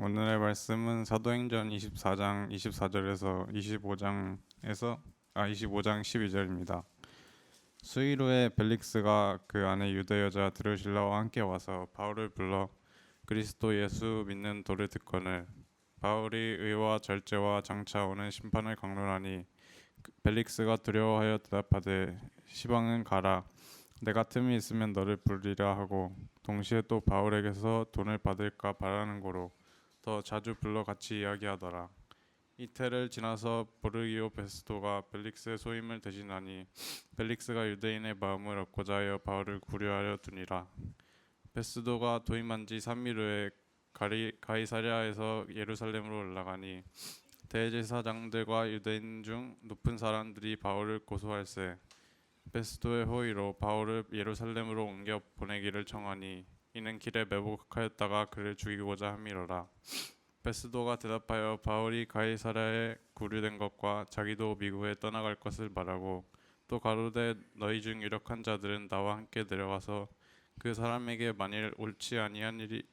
오늘의 말씀은 사도행전 24장 24절에서 25장 12절입니다. 수일 후에 벨릭스가 그 안에 유대 여자 드루실라와 함께 와서 바울을 불러 그리스도 예수 믿는 도를 듣거늘 바울이 의와 절제와 장차 오는 심판을 강론하니 벨릭스가 두려워하여 대답하되 시방은 가라 내가 틈이 있으면 너를 부르리라 하고 동시에 또 바울에게서 돈을 받을까 바라는 고로 더 자주 불러 같이 이야기하더라. 이태를 지나서 보르기오 베스도가 벨릭스의 소임을 대신하니 벨릭스가 유대인의 마음을 얻고자 하여 바울을 구려하려 두니라. 베스도가 도임한 지 3일 후에 가이사랴에서 예루살렘으로 올라가니 대제사장들과 유대인 중 높은 사람들이 바울을 고소할세 베스도의 호의로 바울을 예루살렘으로 옮겨 보내기를 청하니 이는 길에 매복하였다가 그를 죽이고자 함이로라. 베스도가 대답하여 바울이 가이사랴에 구류된 것과 자기도 미국에 떠나갈 것을 말하고 또 가로되 너희 중 유력한 자들은 나와 함께 내려가서 그 사람에게 만일 옳지 아니한 일이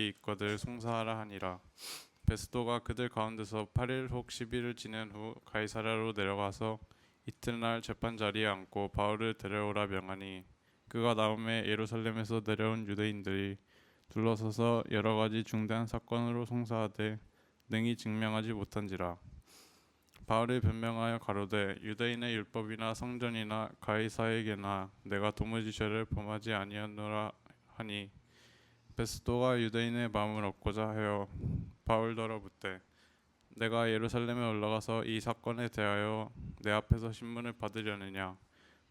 있거든 송사하라 하니라. 베스도가 그들 가운데서 8일 혹 10일을 지낸 후 가이사랴로 내려가서 이튿날 재판 자리에 앉고 바울을 데려오라 명하니 그가 나오매 예루살렘에서 내려온 유대인들이 둘러서서 여러 가지 중대한 사건으로 송사하되 능히 증명하지 못한지라. 바울이 변명하여 가로되 유대인의 율법이나 성전이나 가이사에게나 내가 도무지 죄를 범하지 아니하노라 하니 베스도가 유대인의 마음을 얻고자 하여 바울더러 묻되 내가 예루살렘에 올라가서 이 사건에 대하여 내 앞에서 신문을 받으려느냐.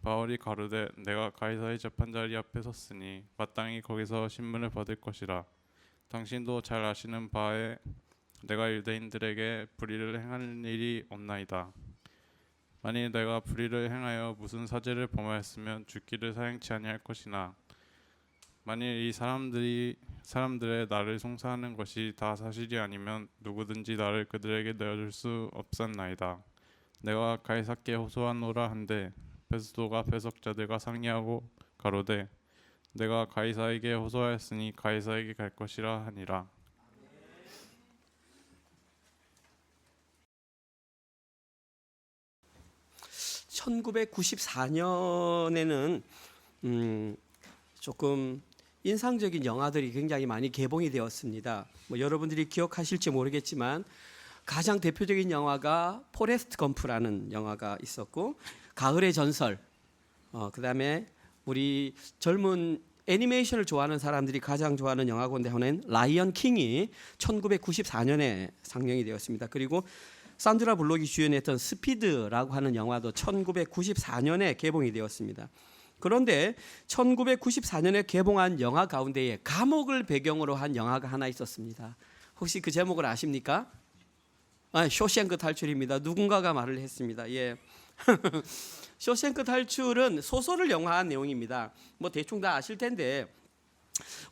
바울이 가로되 내가 가이사의 재판자리 앞에 섰으니 마땅히 거기서 신문을 받을 것이라. 당신도 잘 아시는 바에 내가 유대인들에게 불의를 행하는 일이 없나이다. 만일 내가 불의를 행하여 무슨 사죄를 범하였으면 죽기를 사양치 아니할 것이나 만일 이 사람들의 나를 송사하는 것이 다 사실이 아니면 누구든지 나를 그들에게 내어줄 수 없었나이다. 내가 가이사께 호소하노라 한데 베스도가 배석자들과 상의하고 가로되 내가 가이사에게 호소하였으니 가이사에게 갈 것이라 하니라. (1994년에는) 조금 인상적인 영화들이 굉장히 많이 개봉이 되었습니다. 여러분들이 기억하실지 모르겠지만 가장 대표적인 영화가 포레스트 검프라는 영화가 있었고 가을의 전설, 그다음에 우리 젊은 애니메이션을 좋아하는 사람들이 가장 좋아하는 영화 가운데 하나는 라이언 킹이 1994년에 상영이 되었습니다. 그리고 산드라 블록이 주연했던 스피드라고 하는 영화도 1994년에 개봉이 되었습니다. 그런데 1994년에 개봉한 영화 가운데에 감옥을 배경으로 한 영화가 하나 있었습니다. 혹시 그 제목을 아십니까? 쇼생크 탈출입니다. 누군가가 말을 했습니다. 예. 쇼생크 탈출은 소설을 영화한 내용입니다. 대충 다 아실 텐데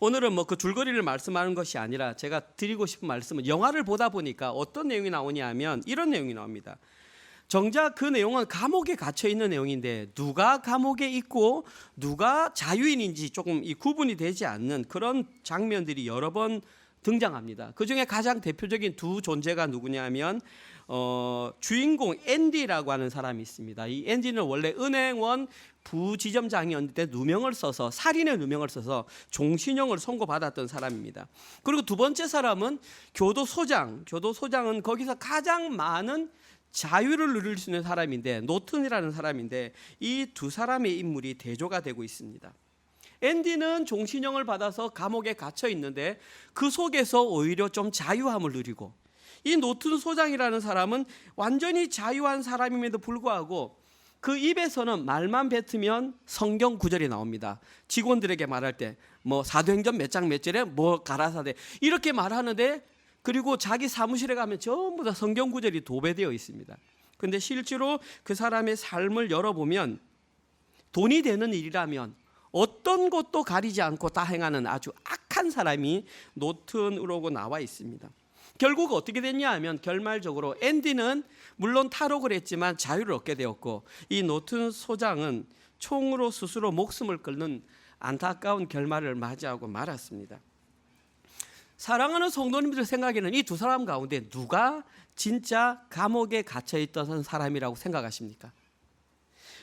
오늘은 그 줄거리를 말씀하는 것이 아니라 제가 드리고 싶은 말씀은 영화를 보다 보니까 어떤 내용이 나오냐 하면 이런 내용이 나옵니다. 정작 그 내용은 감옥에 갇혀 있는 내용인데 누가 감옥에 있고 누가 자유인인지 조금 이 구분이 되지 않는 그런 장면들이 여러 번 등장합니다. 그 중에 가장 대표적인 두 존재가 누구냐면 주인공 앤디라고 하는 사람이 있습니다. 이 앤디는 원래 은행원 부지점장이었는데 살인의 누명을 써서 종신형을 선고받았던 사람입니다. 그리고 두 번째 사람은 교도소장은 거기서 가장 많은 자유를 누릴 수 있는 사람인데 노튼이라는 사람인데 이 두 사람의 인물이 대조가 되고 있습니다. 앤디는 종신형을 받아서 감옥에 갇혀 있는데 그 속에서 오히려 좀 자유함을 누리고 이 노튼 소장이라는 사람은 완전히 자유한 사람임에도 불구하고 그 입에서는 말만 뱉으면 성경 구절이 나옵니다. 직원들에게 말할 때 사도행전 몇 장 몇 절에 가라사대 이렇게 말하는데 그리고 자기 사무실에 가면 전부 다 성경 구절이 도배되어 있습니다. 그런데 실제로 그 사람의 삶을 열어보면 돈이 되는 일이라면 어떤 것도 가리지 않고 다 행하는 아주 악한 사람이 노튼으로 나와 있습니다. 결국 어떻게 됐냐 하면 결말적으로 앤디는 물론 탈옥을 했지만 자유를 얻게 되었고 이 노튼 소장은 총으로 스스로 목숨을 끊는 안타까운 결말을 맞이하고 말았습니다. 사랑하는 성도님들 생각에는 이 두 사람 가운데 누가 진짜 감옥에 갇혀 있던 사람이라고 생각하십니까?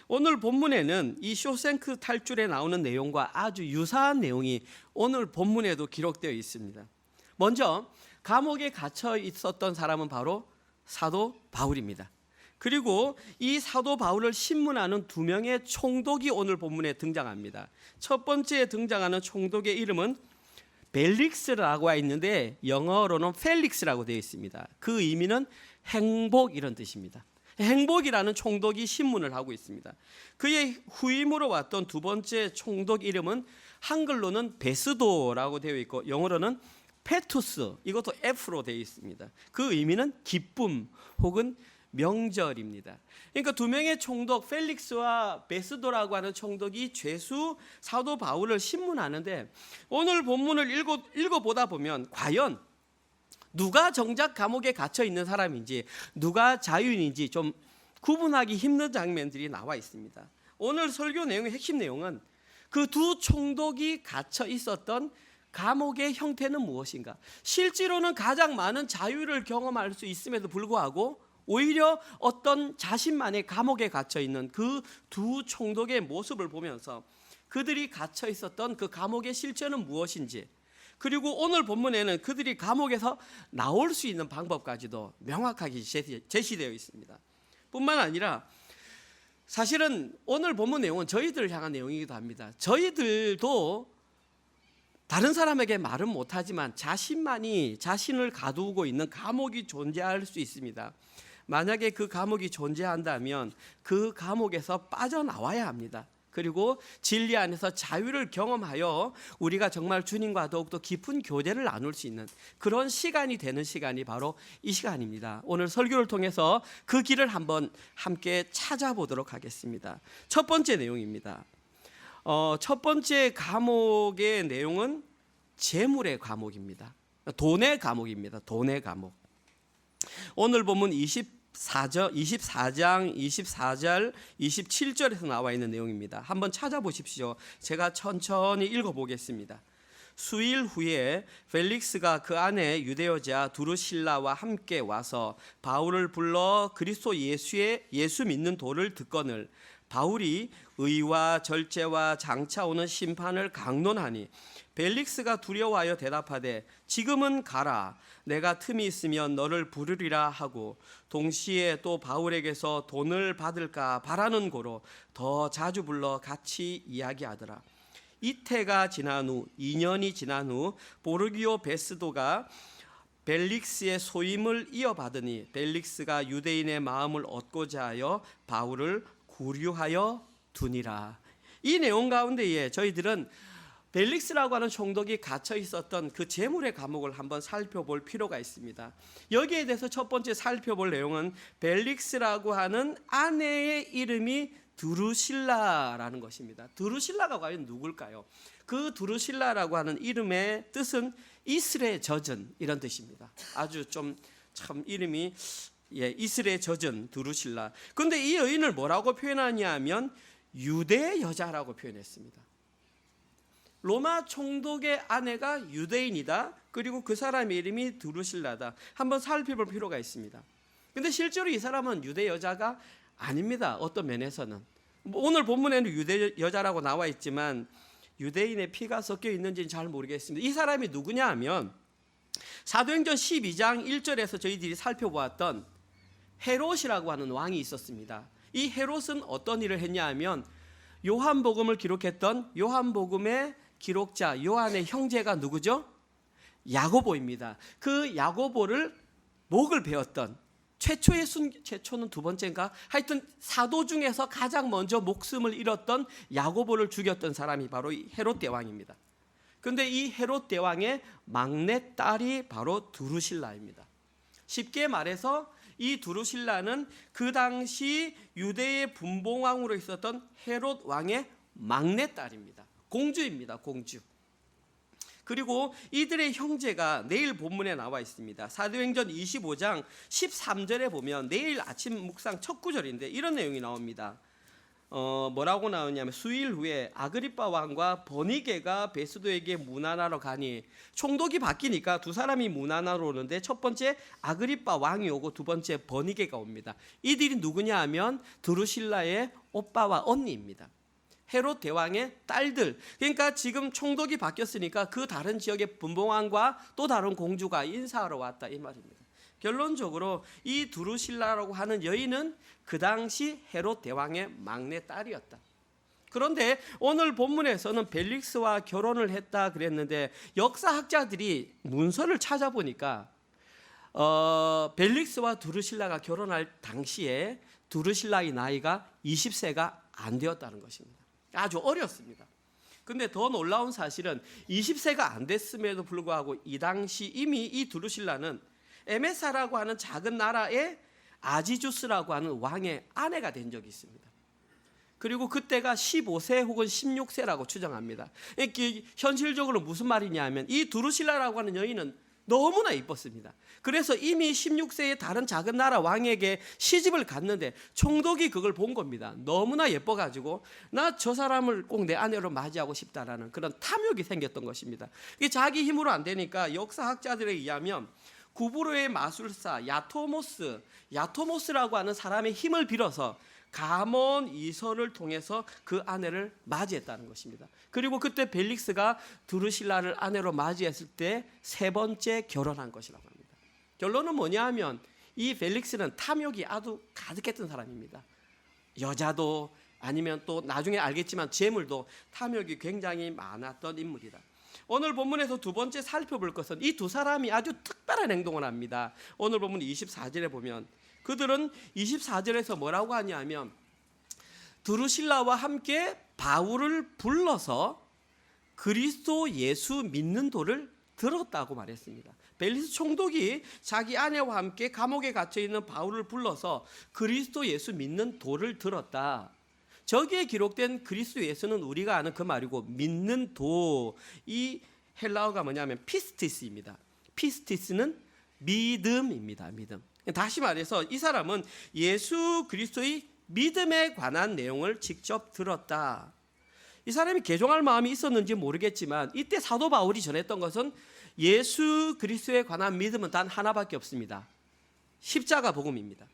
오늘 본문에는 이 쇼생크 탈출에 나오는 내용과 아주 유사한 내용이 오늘 본문에도 기록되어 있습니다. 먼저 감옥에 갇혀 있었던 사람은 바로 사도 바울입니다. 그리고 이 사도 바울을 신문하는 두 명의 총독이 오늘 본문에 등장합니다. 첫 번째 등장하는 총독의 이름은 벨릭스라고 있는데 영어로는 펠릭스라고 되어 있습니다. 그 의미는 행복 이런 뜻입니다. 행복이라는 총독이 신문을 하고 있습니다. 그의 후임으로 왔던 두 번째 총독 이름은 한글로는 베스도라고 되어 있고 영어로는 페투스, 이것도 F로 되어 있습니다. 그 의미는 기쁨 혹은 명절입니다. 그러니까 두 명의 총독 펠릭스와 베스도라고 하는 총독이 죄수 사도 바울을 신문하는데 오늘 본문을 읽어보다 보면 과연 누가 정작 감옥에 갇혀 있는 사람인지 누가 자유인인지 좀 구분하기 힘든 장면들이 나와 있습니다. 오늘 설교 내용의 핵심 내용은 그 두 총독이 갇혀 있었던 감옥의 형태는 무엇인가? 실제로는 가장 많은 자유를 경험할 수 있음에도 불구하고 오히려 어떤 자신만의 감옥에 갇혀 있는 그 두 총독의 모습을 보면서 그들이 갇혀 있었던 그 감옥의 실체는 무엇인지, 그리고 오늘 본문에는 그들이 감옥에서 나올 수 있는 방법까지도 명확하게 제시되어 있습니다. 뿐만 아니라 사실은 오늘 본문 내용은 저희들을 향한 내용이기도 합니다. 저희들도 다른 사람에게 말은 못하지만 자신만이 자신을 가두고 있는 감옥이 존재할 수 있습니다. 만약에 그 감옥이 존재한다면 그 감옥에서 빠져나와야 합니다. 그리고 진리 안에서 자유를 경험하여 우리가 정말 주님과 더욱더 깊은 교제를 나눌 수 있는 그런 시간이 되는 시간이 바로 이 시간입니다. 오늘 설교를 통해서 그 길을 한번 함께 찾아보도록 하겠습니다. 첫 번째 내용입니다. 첫 번째 감옥의 내용은 재물의 감옥입니다. 돈의 감옥입니다. 돈의 감옥. 오늘 보면 24장 24절 27절에서 나와 있는 내용입니다. 한번 찾아보십시오. 제가 천천히 읽어보겠습니다. 수일 후에 펠릭스가 그 안에 유대여자 두루실라와 함께 와서 바울을 불러 그리스도 예수 믿는 도를 듣거늘 바울이 의와 절제와 장차 오는 심판을 강론하니 벨릭스가 두려워하여 대답하되 지금은 가라, 내가 틈이 있으면 너를 부르리라 하고 동시에 또 바울에게서 돈을 받을까 바라는 고로 더 자주 불러 같이 이야기하더라. 이태가 지난 후 2년이 지난 후 보르기오 베스도가 벨릭스의 소임을 이어받으니 벨릭스가 유대인의 마음을 얻고자 하여 바울을 구류하여 두니라. 이 내용 가운데에 저희들은 벨릭스라고 하는 총독이 갇혀 있었던 그 재물의 감옥을 한번 살펴볼 필요가 있습니다. 여기에 대해서 첫 번째 살펴볼 내용은 벨릭스라고 하는 아내의 이름이 드루실라라는 것입니다. 드루실라가 과연 누굴까요? 그 드루실라라고 하는 이름의 뜻은 이슬에 젖은 이런 뜻입니다. 아주 좀 참 이름이 이슬에 젖은 드루실라. 그런데 이 여인을 뭐라고 표현하냐면 유대 여자라고 표현했습니다. 로마 총독의 아내가 유대인이다. 그리고 그 사람의 이름이 드루실라다. 한번 살펴볼 필요가 있습니다. 그런데 실제로 이 사람은 유대 여자가 아닙니다. 어떤 면에서는 오늘 본문에는 유대 여자라고 나와 있지만 유대인의 피가 섞여 있는지는 잘 모르겠습니다. 이 사람이 누구냐 하면 사도행전 12장 1절에서 저희들이 살펴보았던 헤롯이라고 하는 왕이 있었습니다. 이 헤롯은 어떤 일을 했냐 하면 요한복음을 기록했던 요한복음의 기록자 요한의 형제가 누구죠? 야고보입니다. 그 야고보를 목을 베었던 최초는 두 번째인가? 하여튼 사도 중에서 가장 먼저 목숨을 잃었던 야고보를 죽였던 사람이 바로 이 헤롯 대왕입니다. 그런데 이 헤롯 대왕의 막내 딸이 바로 두루실라입니다. 쉽게 말해서 이 두루실라는 그 당시 유대의 분봉왕으로 있었던 헤롯 왕의 막내 딸입니다. 공주입니다. 공주. 그리고 이들의 형제가 내일 본문에 나와 있습니다. 사도행전 25장 13절에 보면 내일 아침 묵상 첫 구절인데 이런 내용이 나옵니다. 뭐라고 나오냐면 수일 후에 아그리빠 왕과 버니게가 베스도에게 문안하러 가니 총독이 바뀌니까 두 사람이 문안하러 오는데 첫 번째 아그리빠 왕이 오고 두 번째 버니게가 옵니다. 이들이 누구냐 하면 드루실라의 오빠와 언니입니다. 헤롯 대왕의 딸들. 그러니까 지금 총독이 바뀌었으니까 그 다른 지역의 분봉왕과 또 다른 공주가 인사하러 왔다 이 말입니다. 결론적으로 이 두루실라라고 하는 여인은 그 당시 헤롯 대왕의 막내 딸이었다. 그런데 오늘 본문에서는 벨릭스와 결혼을 했다 그랬는데 역사학자들이 문서를 찾아보니까 벨릭스와 두루실라가 결혼할 당시에 두루실라의 나이가 20세가 안 되었다는 것입니다. 아주 어렸습니다. 근데 더 놀라운 사실은 20세가 안 됐음에도 불구하고 이 당시 이미 이 두루실라는 에메사라고 하는 작은 나라의 아지주스라고 하는 왕의 아내가 된 적이 있습니다. 그리고 그때가 15세 혹은 16세라고 추정합니다. 현실적으로 무슨 말이냐 면 이 두루실라라고 하는 여인은 너무나 이뻤습니다. 그래서 이미 16세의 다른 작은 나라 왕에게 시집을 갔는데 총독이 그걸 본 겁니다. 너무나 예뻐가지고 나 저 사람을 꼭 내 아내로 맞이하고 싶다라는 그런 탐욕이 생겼던 것입니다. 이게 자기 힘으로 안 되니까 역사학자들에 의하면 구브로의 마술사 야토모스라고 하는 사람의 힘을 빌어서 가몬 이서를 통해서 그 아내를 맞이했다는 것입니다. 그리고 그때 벨릭스가 두루실라를 아내로 맞이했을 때 세 번째 결혼한 것이라고 합니다. 결론은 뭐냐 하면 이 벨릭스는 탐욕이 아주 가득했던 사람입니다. 여자도 아니면 또 나중에 알겠지만 재물도 탐욕이 굉장히 많았던 인물이다. 오늘 본문에서 두 번째 살펴볼 것은 이 두 사람이 아주 특별한 행동을 합니다. 오늘 본문 24절에 보면 그들은 24절에서 뭐라고 하냐면 드루실라와 함께 바울을 불러서 그리스도 예수 믿는 도를 들었다고 말했습니다. 벨리스 총독이 자기 아내와 함께 감옥에 갇혀 있는 바울을 불러서 그리스도 예수 믿는 도를 들었다. 저기에 기록된 그리스도 예수는 우리가 아는 그 말이고 믿는 도, 이 헬라어가 뭐냐면 피스티스입니다. 피스티스는 믿음입니다. 믿음. 다시 말해서 이 사람은 예수 그리스도의 믿음에 관한 내용을 직접 들었다. 이 사람이 개종할 마음이 있었는지 모르겠지만 이때 사도 바울이 전했던 것은 예수 그리스도에 관한 믿음은 단 하나밖에 없습니다. 십자가 복음입니다.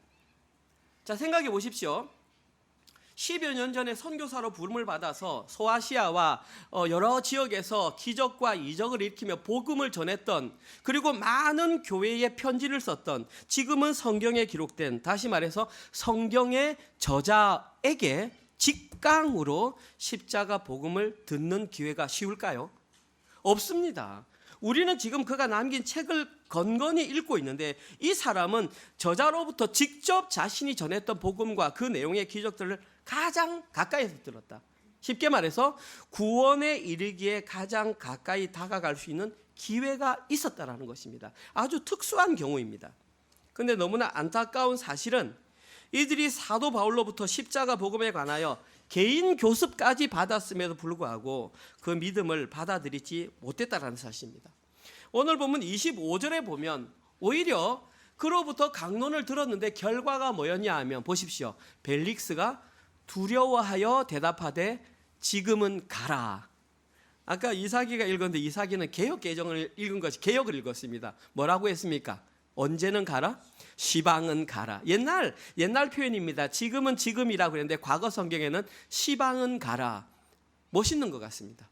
자, 생각해 보십시오. 10여 년 전에 선교사로 부름을 받아서 소아시아와 여러 지역에서 기적과 이적을 일으키며 복음을 전했던, 그리고 많은 교회에 편지를 썼던, 지금은 성경에 기록된, 다시 말해서 성경의 저자에게 직강으로 십자가 복음을 듣는 기회가 쉬울까요? 없습니다. 우리는 지금 그가 남긴 책을 건건히 읽고 있는데 이 사람은 저자로부터 직접 자신이 전했던 복음과 그 내용의 기적들을 가장 가까이서 들었다. 쉽게 말해서 구원에 이르기에 가장 가까이 다가갈 수 있는 기회가 있었다라는 것입니다. 아주 특수한 경우입니다. 그런데 너무나 안타까운 사실은 이들이 사도 바울로부터 십자가 복음에 관하여 개인 교습까지 받았음에도 불구하고 그 믿음을 받아들이지 못했다라는 사실입니다. 오늘 보면 25절에 보면 오히려 그로부터 강론을 들었는데 결과가 뭐였냐 하면 보십시오. 벨릭스가 두려워하여 대답하되 지금은 가라. 아까 이사기가 읽었는데 이사기는 개역 개정을 읽은 것이 개역을 읽었습니다. 뭐라고 했습니까? 언제는 가라? 시방은 가라. 옛날 표현입니다. 지금은 지금이라고 그랬는데 과거 성경에는 시방은 가라. 멋있는 것 같습니다.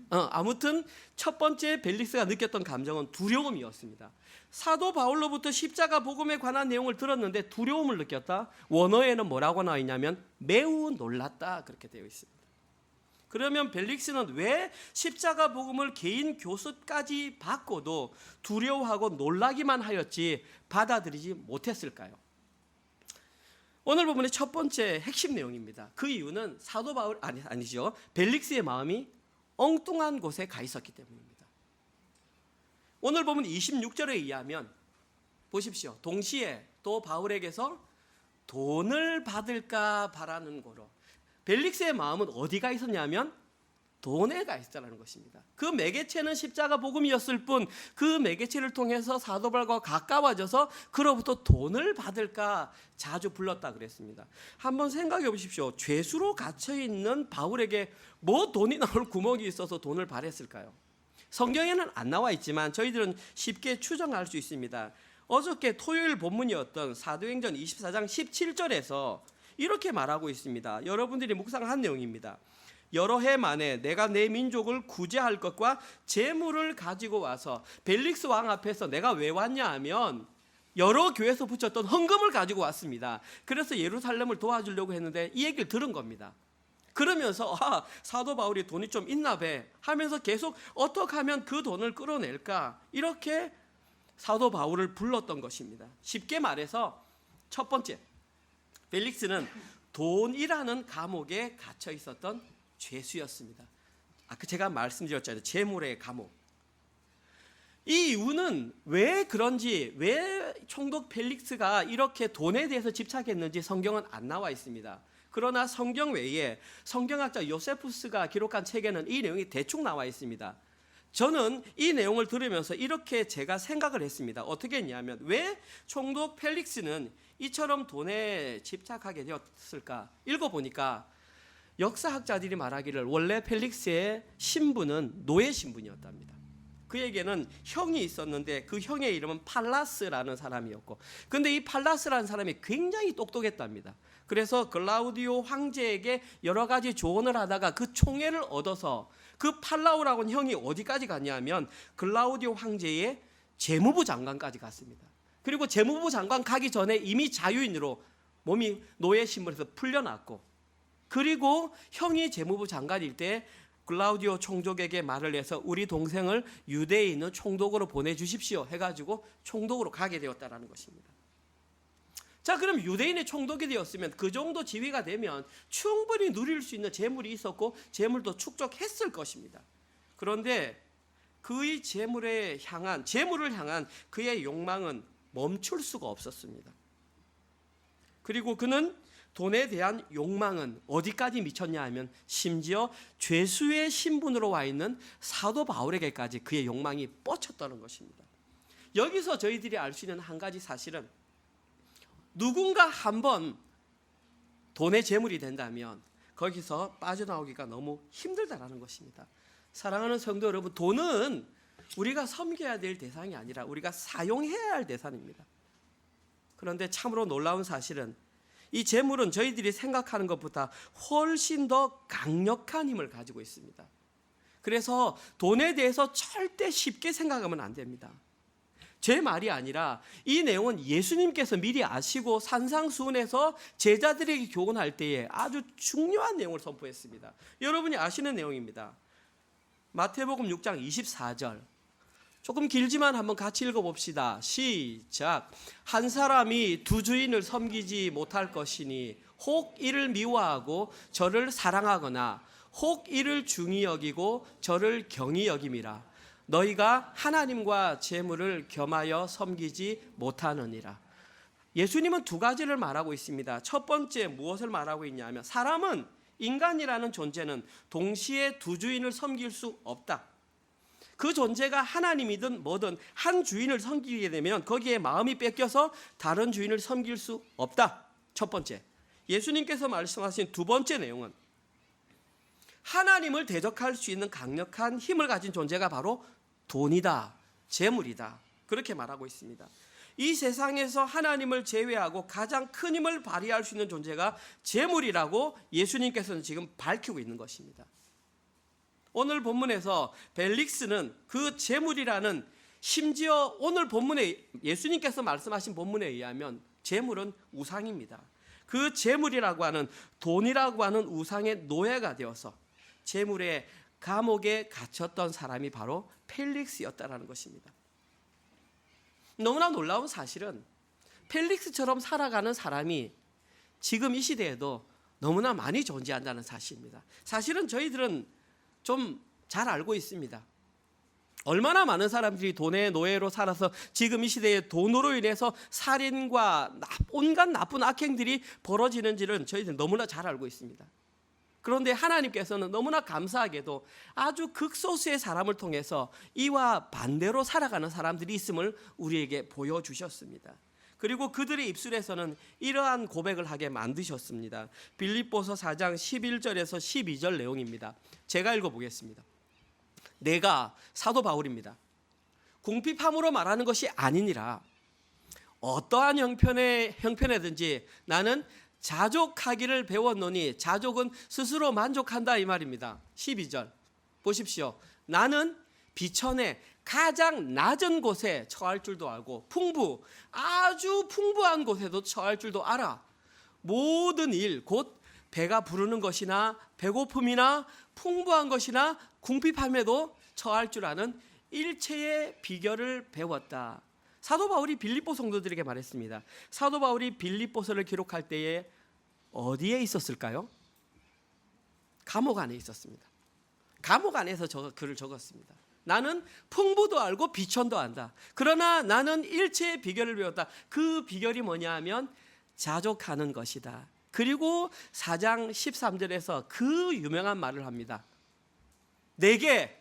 아무튼 첫 번째 벨릭스가 느꼈던 감정은 두려움이었습니다. 사도 바울로부터 십자가 복음에 관한 내용을 들었는데 두려움을 느꼈다. 원어에는 뭐라고 나와 있냐면 매우 놀랐다 그렇게 되어 있습니다. 그러면 벨릭스는 왜 십자가 복음을 개인 교습까지 받고도 두려워하고 놀라기만 하였지 받아들이지 못했을까요? 오늘 부분의 첫 번째 핵심 내용입니다. 그 이유는 사도 바울 아니죠. 벨릭스의 마음이 엉뚱한 곳에 가 있었기 때문입니다. 오늘 보면 26절에 의하면 보십시오. 동시에 또 바울에게서 돈을 받을까 바라는 거로 벨릭스의 마음은 어디가 있었냐면 돈에가 있다는 것입니다. 그 매개체는 십자가 복음이었을 뿐 그 매개체를 통해서 사도 바울과 가까워져서 그로부터 돈을 받을까 자주 불렀다 그랬습니다. 한번 생각해 보십시오. 죄수로 갇혀 있는 바울에게 뭐 돈이 나올 구멍이 있어서 돈을 바랬을까요? 성경에는 안 나와 있지만 저희들은 쉽게 추정할 수 있습니다. 어저께 토요일 본문이었던 사도행전 24장 17절에서 이렇게 말하고 있습니다. 여러분들이 묵상한 내용입니다. 여러 해 만에 내가 내 민족을 구제할 것과 재물을 가지고 와서 벨릭스 왕 앞에서 내가 왜 왔냐 하면 여러 교회에서 붙였던 헌금을 가지고 왔습니다. 그래서 예루살렘을 도와주려고 했는데 이 얘기를 들은 겁니다. 그러면서 사도 바울이 돈이 좀 있나 봐 하면서 계속 어떻게 하면 그 돈을 끌어낼까 이렇게 사도 바울을 불렀던 것입니다. 쉽게 말해서 첫 번째, 벨릭스는 돈이라는 감옥에 갇혀 있었던 죄수였습니다. 아까 제가 말씀드렸잖아요. 재물의 감옥. 이 이유는 왜 그런지, 왜 총독 펠릭스가 이렇게 돈에 대해서 집착했는지 성경은 안 나와 있습니다. 그러나 성경 외에 성경학자 요세푸스가 기록한 책에는 이 내용이 대충 나와 있습니다. 저는 이 내용을 들으면서 이렇게 제가 생각을 했습니다. 어떻게 했냐면 왜 총독 펠릭스는 이처럼 돈에 집착하게 되었을까? 읽어보니까 역사학자들이 말하기를 원래 펠릭스의 신분은 노예 신분이었답니다. 그에게는 형이 있었는데 그 형의 이름은 팔라스라는 사람이었고, 근데 이 팔라스라는 사람이 굉장히 똑똑했답니다. 그래서 글라우디오 황제에게 여러 가지 조언을 하다가 그 총애를 얻어서 그 팔라우라고 하는 형이 어디까지 갔냐면 글라우디오 황제의 재무부 장관까지 갔습니다. 그리고 재무부 장관 가기 전에 이미 자유인으로 몸이 노예 신분에서 풀려났고, 그리고 형이 재무부 장관일 때 글라우디오 총독에게 말을 해서 우리 동생을 유대에 있는 총독으로 보내주십시오 해가지고 총독으로 가게 되었다는 것입니다. 자, 그럼 유대인의 총독이 되었으면 그 정도 지위가 되면 충분히 누릴 수 있는 재물이 있었고 재물도 축적했을 것입니다. 그런데 그의 재물을 향한 그의 욕망은 멈출 수가 없었습니다. 그리고 그는 돈에 대한 욕망은 어디까지 미쳤냐 하면 심지어 죄수의 신분으로 와 있는 사도 바울에게까지 그의 욕망이 뻗쳤다는 것입니다. 여기서 저희들이 알 수 있는 한 가지 사실은 누군가 한번 돈의 재물이 된다면 거기서 빠져나오기가 너무 힘들다라는 것입니다. 사랑하는 성도 여러분, 돈은 우리가 섬겨야 될 대상이 아니라 우리가 사용해야 할 대상입니다. 그런데 참으로 놀라운 사실은 이 재물은 저희들이 생각하는 것보다 훨씬 더 강력한 힘을 가지고 있습니다. 그래서 돈에 대해서 절대 쉽게 생각하면 안 됩니다. 제 말이 아니라 이 내용은 예수님께서 미리 아시고 산상수훈에서 제자들에게 교훈할 때에 아주 중요한 내용을 선포했습니다. 여러분이 아시는 내용입니다. 마태복음 6장 24절. 조금 길지만 한번 같이 읽어봅시다. 시작. 한 사람이 두 주인을 섬기지 못할 것이니 혹 이를 미워하고 저를 사랑하거나 혹 이를 중히 여기고 저를 경히 여김이라. 너희가 하나님과 재물을 겸하여 섬기지 못하느니라. 예수님은 두 가지를 말하고 있습니다. 첫 번째 무엇을 말하고 있냐면 사람은, 인간이라는 존재는 동시에 두 주인을 섬길 수 없다. 그 존재가 하나님이든 뭐든 한 주인을 섬기게 되면 거기에 마음이 뺏겨서 다른 주인을 섬길 수 없다. 첫 번째. 예수님께서 말씀하신 두 번째 내용은 하나님을 대적할 수 있는 강력한 힘을 가진 존재가 바로 돈이다, 재물이다. 그렇게 말하고 있습니다. 이 세상에서 하나님을 제외하고 가장 큰 힘을 발휘할 수 있는 존재가 재물이라고 예수님께서는 지금 밝히고 있는 것입니다. 오늘 본문에서 벨릭스는 그 재물이라는, 심지어 오늘 본문에 예수님께서 말씀하신 본문에 의하면 재물은 우상입니다. 그 재물이라고 하는, 돈이라고 하는 우상의 노예가 되어서 재물의 감옥에 갇혔던 사람이 바로 펠릭스였다라는 것입니다. 너무나 놀라운 사실은 펠릭스처럼 살아가는 사람이 지금 이 시대에도 너무나 많이 존재한다는 사실입니다. 사실은 저희들은 좀 잘 알고 있습니다. 얼마나 많은 사람들이 돈의 노예로 살아서 지금 이 시대에 돈으로 인해서 살인과 온갖 나쁜 악행들이 벌어지는지를 저희들은 너무나 잘 알고 있습니다. 그런데 하나님께서는 너무나 감사하게도 아주 극소수의 사람을 통해서 이와 반대로 살아가는 사람들이 있음을 우리에게 보여주셨습니다. 그리고 그들의 입술에서는 이러한 고백을 하게 만드셨습니다. 빌립보서 4장 11절에서 12절 내용입니다. 제가 읽어보겠습니다. 내가 사도 바울입니다. 궁핍함으로 말하는 것이 아니니라. 어떠한 형편에든지 나는 자족하기를 배웠노니 자족은 스스로 만족한다 이 말입니다. 12절 보십시오. 나는 비천에 가장 낮은 곳에 처할 줄도 알고 아주 풍부한 곳에도 처할 줄도 알아. 모든 일 곧 배가 부르는 것이나 배고픔이나 풍부한 것이나 궁핍함에도 처할 줄 아는 일체의 비결을 배웠다. 사도 바울이 빌립보 성도들에게 말했습니다. 사도 바울이 빌립보서를 기록할 때에 어디에 있었을까요? 감옥 안에 있었습니다. 감옥 안에서 글을 적었습니다. 나는 풍부도 알고 비천도 안다. 그러나 나는 일체의 비결을 배웠다. 그 비결이 뭐냐 하면 자족하는 것이다. 그리고 4장 13절에서 그 유명한 말을 합니다. 내게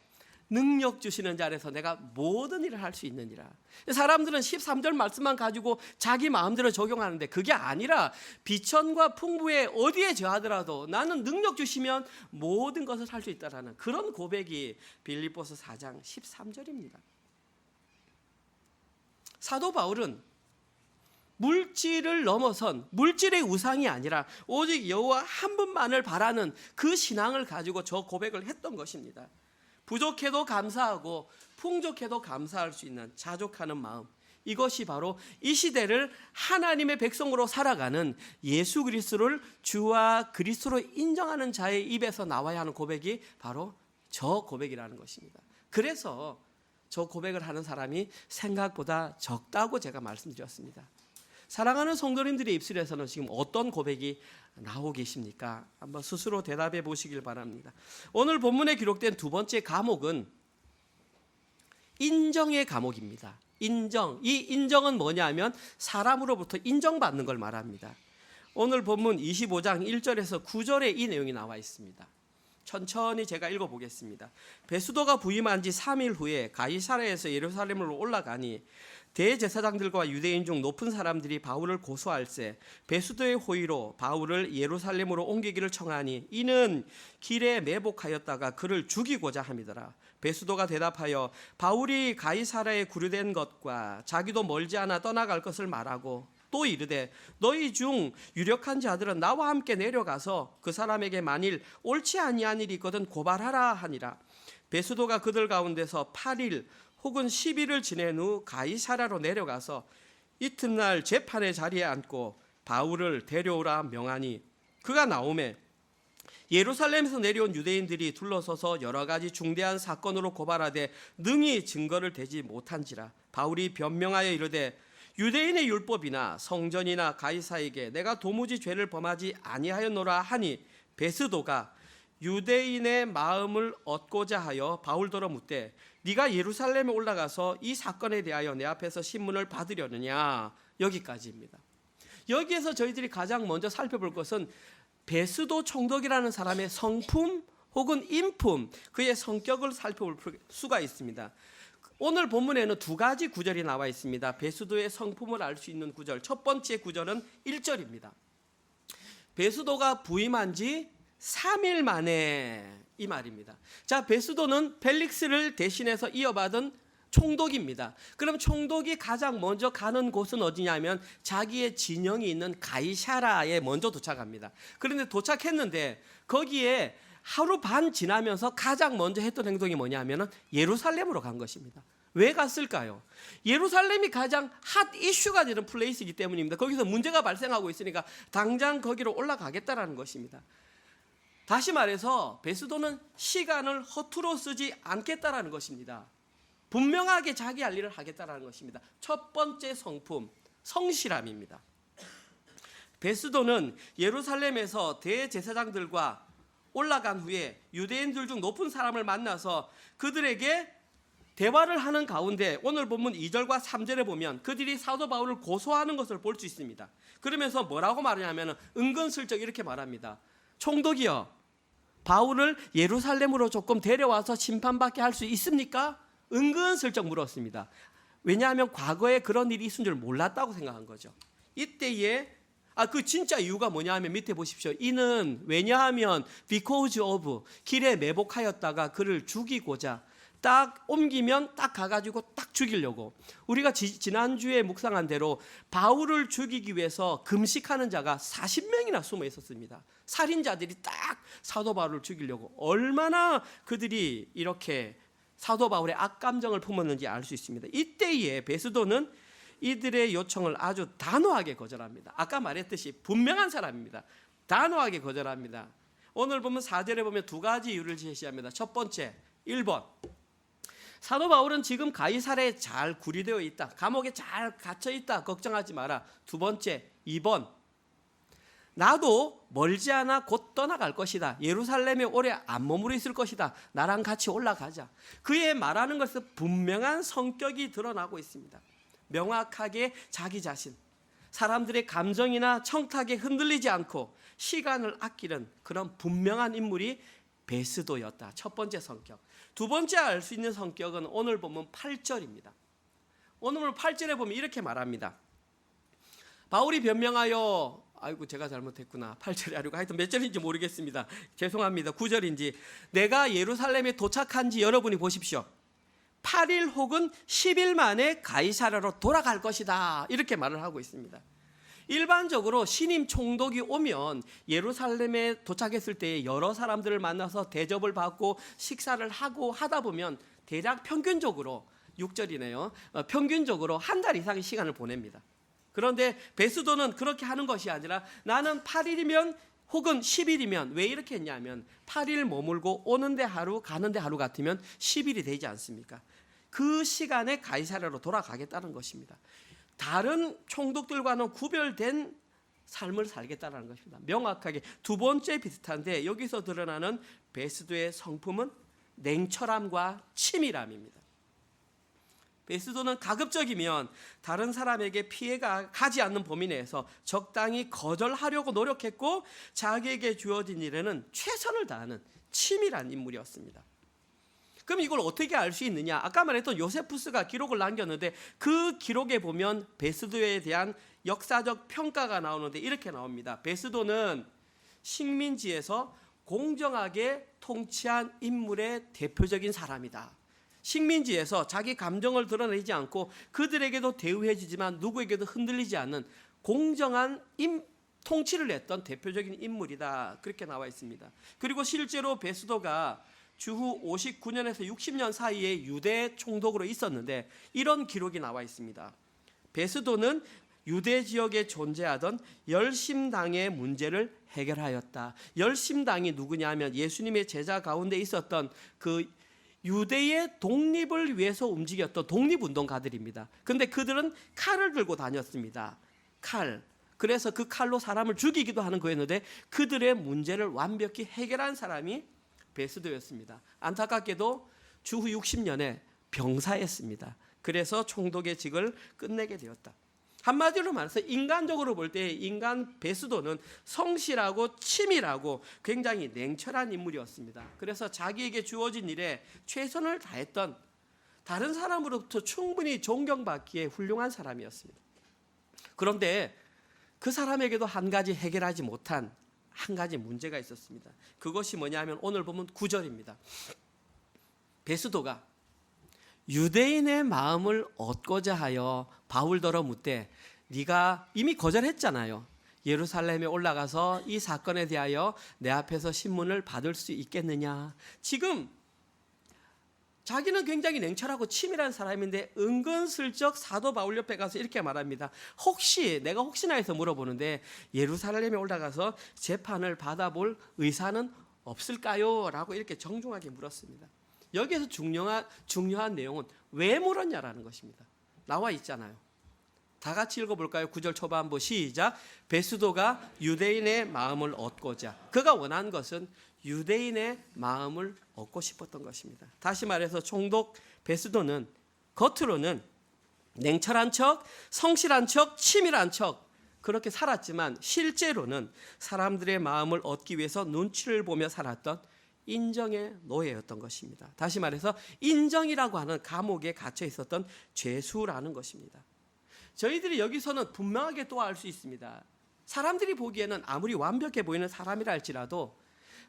능력 주시는 자 안에서 내가 모든 일을 할 수 있느니라. 사람들은 13절 말씀만 가지고 자기 마음대로 적용하는데 그게 아니라 비천과 풍부에 어디에 처하더라도 나는 능력 주시면 모든 것을 할 수 있다라는 그런 고백이 빌립보서 4장 13절입니다. 사도 바울은 물질을 넘어선 물질의 우상이 아니라 오직 여호와 한 분만을 바라는 그 신앙을 가지고 저 고백을 했던 것입니다. 부족해도 감사하고 풍족해도 감사할 수 있는 자족하는 마음, 이것이 바로 이 시대를 하나님의 백성으로 살아가는 예수 그리스도를 주와 그리스도로 인정하는 자의 입에서 나와야 하는 고백이 바로 저 고백이라는 것입니다. 그래서 저 고백을 하는 사람이 생각보다 적다고 제가 말씀드렸습니다. 사랑하는 성도님들의 입술에서는 지금 어떤 고백이 나오고 계십니까? 한번 스스로 대답해 보시길 바랍니다. 오늘 본문에 기록된 두 번째 감옥은 인정의 감옥입니다. 인정. 이 인정은 뭐냐 하면 사람으로부터 인정받는 걸 말합니다. 오늘 본문 25장 1절에서 9절에 이 내용이 나와 있습니다. 천천히 제가 읽어보겠습니다. 베수도가 부임한 지 3일 후에 가이사랴에서 예루살렘으로 올라가니 대제사장들과 유대인 중 높은 사람들이 바울을 고소할세 베수도의 호의로 바울을 예루살렘으로 옮기기를 청하니 이는 길에 매복하였다가 그를 죽이고자 함이더라. 베수도가 대답하여 바울이 가이사랴에 구류된 것과 자기도 멀지 않아 떠나갈 것을 말하고 또 이르되 너희 중 유력한 자들은 나와 함께 내려가서 그 사람에게 만일 옳지 아니한 일이 있거든 고발하라 하니라. 베수도가 그들 가운데서 8일 혹은 10일을 지낸 후 가이사랴로 내려가서 이튿날 재판의 자리에 앉고 바울을 데려오라 명하니 그가 나오매 예루살렘에서 내려온 유대인들이 둘러서서 여러 가지 중대한 사건으로 고발하되 능히 증거를 대지 못한지라. 바울이 변명하여 이르되 유대인의 율법이나 성전이나 가이사에게 내가 도무지 죄를 범하지 아니하였노라 하니 베스도가 유대인의 마음을 얻고자 하여 바울더러 묻되 네가 예루살렘에 올라가서 이 사건에 대하여 내 앞에서 신문을 받으려느냐. 여기까지입니다. 여기에서 저희들이 가장 먼저 살펴볼 것은 베스도 총독이라는 사람의 성품 혹은 인품, 그의 성격을 살펴볼 수가 있습니다. 오늘 본문에는 두 가지 구절이 나와 있습니다. 베스도의 성품을 알 수 있는 구절, 첫 번째 구절은 1절입니다. 베스도가 부임한 지 3일 만에, 이 말입니다. 자, 베스도는 펠릭스를 대신해서 이어받은 총독입니다. 그럼 총독이 가장 먼저 가는 곳은 어디냐면 자기의 진영이 있는 가이사랴에 먼저 도착합니다. 그런데 도착했는데 거기에 하루 반 지나면서 가장 먼저 했던 행동이 뭐냐면 예루살렘으로 간 것입니다. 왜 갔을까요? 예루살렘이 가장 핫 이슈가 되는 플레이스이기 때문입니다. 거기서 문제가 발생하고 있으니까 당장 거기로 올라가겠다라는 것입니다. 다시 말해서 베스도는 시간을 허투루 쓰지 않겠다라는 것입니다. 분명하게 자기 할 일을 하겠다라는 것입니다. 첫 번째 성품, 성실함입니다. 베스도는 예루살렘에서 대제사장들과 올라간 후에 유대인들 중 높은 사람을 만나서 그들에게 대화를 하는 가운데 오늘 본문 2절과 3절에 보면 그들이 사도 바울을 고소하는 것을 볼 수 있습니다. 그러면서 뭐라고 말하냐면 은근슬쩍 이렇게 말합니다. 총독이여, 바울을 예루살렘으로 조금 데려와서 심판받게 할 수 있습니까? 은근슬쩍 물었습니다. 왜냐하면 과거에 그런 일이 있은 줄 몰랐다고 생각한 거죠. 이때에 그 진짜 이유가 뭐냐 하면 밑에 보십시오. 이는 왜냐하면 because of 길에 매복하였다가 그를 죽이고자 딱 옮기면 딱 가가지고 딱 죽이려고. 우리가 지난주에 묵상한 대로 바울을 죽이기 위해서 금식하는 자가 40명이나 숨어 있었습니다. 살인자들이 딱 사도 바울을 죽이려고. 얼마나 그들이 이렇게 사도 바울의 악감정을 품었는지 알 수 있습니다. 이때에 베스도는 이들의 요청을 아주 단호하게 거절합니다. 아까 말했듯이 분명한 사람입니다. 단호하게 거절합니다. 오늘 보면 4절에 보면 두 가지 이유를 제시합니다. 첫 번째, 1번. 사도 바울은 지금 가이사랴에 잘 구리되어 있다. 감옥에 잘 갇혀 있다. 걱정하지 마라. 두 번째, 2번. 나도 멀지 않아 곧 떠나갈 것이다. 예루살렘에 오래 안 머무르 있을 것이다. 나랑 같이 올라가자. 그의 말하는 것은 분명한 성격이 드러나고 있습니다. 명확하게 자기 자신, 사람들의 감정이나 청탁에 흔들리지 않고 시간을 아끼는 그런 분명한 인물이 베스도였다. 첫 번째 성격. 두 번째 알 수 있는 성격은 오늘 보면 8절입니다. 오늘 8절에 보면 이렇게 말합니다. 바울이 변명하여 아이고 제가 잘못했구나. 8절이 아니고 하여튼 몇 절인지 모르겠습니다. 죄송합니다. 9절인지. 내가 예루살렘에 도착한 지 여러분이 보십시오. 8일 혹은 10일 만에 가이사랴로 돌아갈 것이다. 이렇게 말을 하고 있습니다. 일반적으로 신임 총독이 오면 예루살렘에 도착했을 때 여러 사람들을 만나서 대접을 받고 식사를 하고 하다 보면 대략 평균적으로 6절이네요. 평균적으로 한 달 이상의 시간을 보냅니다. 그런데 베스도는 그렇게 하는 것이 아니라 나는 8일이면 혹은 10일이면 왜 이렇게 했냐면 8일 머물고 오는데 하루 가는데 하루 같으면 10일이 되지 않습니까? 그 시간에 가이사랴로 돌아가겠다는 것입니다. 다른 총독들과는 구별된 삶을 살겠다는 것입니다. 명확하게 두 번째 비슷한데 여기서 드러나는 베스도의 성품은 냉철함과 치밀함입니다. 베스도는 가급적이면 다른 사람에게 피해가 가지 않는 범위 내에서 적당히 거절하려고 노력했고 자기에게 주어진 일에는 최선을 다하는 치밀한 인물이었습니다. 그럼 이걸 어떻게 알 수 있느냐? 아까 말했던 요세푸스가 기록을 남겼는데 그 기록에 보면 베스도에 대한 역사적 평가가 나오는데 이렇게 나옵니다. 베스도는 식민지에서 공정하게 통치한 인물의 대표적인 사람이다. 식민지에서 자기 감정을 드러내지 않고 그들에게도 대우해주지만 누구에게도 흔들리지 않는 공정한 통치를 했던 대표적인 인물이다. 그렇게 나와 있습니다. 그리고 실제로 베스도가 주후 59년에서 60년 사이에 유대 총독으로 있었는데 이런 기록이 나와 있습니다. 베스도는 유대 지역에 존재하던 열심당의 문제를 해결하였다. 열심당이 누구냐 하면 예수님의 제자 가운데 있었던 그 유대의 독립을 위해서 움직였던 독립운동가들입니다. 그런데 그들은 칼을 들고 다녔습니다. 칼. 그래서 그 칼로 사람을 죽이기도 하는 거였는데 그들의 문제를 완벽히 해결한 사람이 베스도였습니다. 안타깝게도 주후 60년에 병사했습니다. 그래서 총독의 직을 끝내게 되었다. 한마디로 말해서 인간적으로 볼 때 인간 베스도는 성실하고 치밀하고 굉장히 냉철한 인물이었습니다. 그래서 자기에게 주어진 일에 최선을 다했던 다른 사람으로부터 충분히 존경받기에 훌륭한 사람이었습니다. 그런데 그 사람에게도 한 가지 해결하지 못한 한 가지 문제가 있었습니다. 그것이 뭐냐 하면 오늘 보면 9절입니다. 베스도가 유대인의 마음을 얻고자 하여 바울더러 묻되 네가 이미 거절했잖아요. 예루살렘에 올라가서 이 사건에 대하여 내 앞에서 신문을 받을 수 있겠느냐. 지금 자기는 굉장히 냉철하고 치밀한 사람인데 은근슬쩍 사도 바울 옆에 가서 이렇게 말합니다. 내가 혹시나 해서 물어보는데 예루살렘에 올라가서 재판을 받아볼 의사는 없을까요? 라고 이렇게 정중하게 물었습니다. 여기에서 중요한 내용은 왜 물었냐라는 것입니다. 나와 있잖아요. 다 같이 읽어볼까요? 9절 초반부 시작. 베스도가 유대인의 마음을 얻고자. 그가 원한 것은 유대인의 마음을 얻고 싶었던 것입니다. 다시 말해서 총독 베스도는 겉으로는 냉철한 척, 성실한 척, 치밀한 척, 그렇게 살았지만 실제로는 사람들의 마음을 얻기 위해서 눈치를 보며 살았던 인정의 노예였던 것입니다. 다시 말해서 인정이라고 하는 감옥에 갇혀 있었던 죄수라는 것입니다. 저희들이 여기서는 분명하게 또 알 수 있습니다. 사람들이 보기에는 아무리 완벽해 보이는 사람이라 할지라도